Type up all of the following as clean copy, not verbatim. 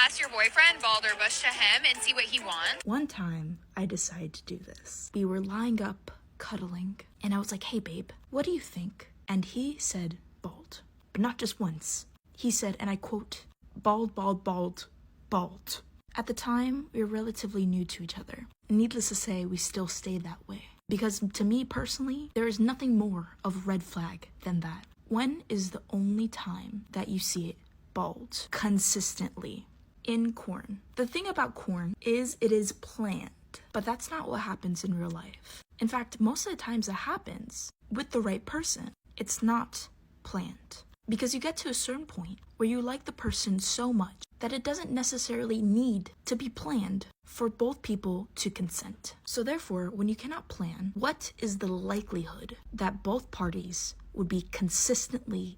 ask your boyfriend, bald or bush, to him and see what he wants? One time, I decided to do this. We were lying up, cuddling, and I was like, hey babe, what do you think? And he said bald, but not just once. He said, and I quote, bald, bald, bald, bald. At the time, we were relatively new to each other. Needless to say, we still stayed that way. Because to me personally, there is nothing more of a red flag than that. When is the only time that you see it bald consistently in corn? The thing about corn is it is planned, but that's not what happens in real life. In fact, most of the times it happens with the right person. It's not planned. Because you get to a certain point where you like the person so much that it doesn't necessarily need to be planned for both people to consent. So therefore, when you cannot plan, what is the likelihood that both parties would be consistently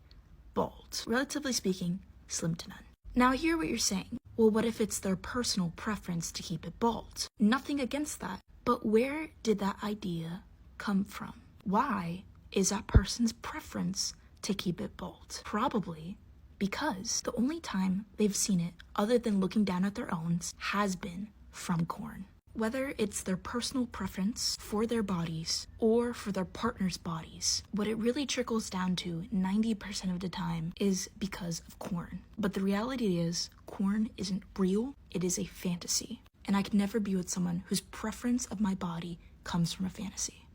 bald? Relatively speaking, slim to none. Now I hear what you're saying. Well, what if it's their personal preference to keep it bald? Nothing against that. But where did that idea come from? Why is that person's preference to keep it bald? Probably because the only time they've seen it, other than looking down at their own, has been from corn. Whether it's their personal preference for their bodies or for their partner's bodies, what it really trickles down to 90% of the time is because of corn. But the reality is, corn isn't real, it is a fantasy. And I can never be with someone whose preference of my body comes from a fantasy.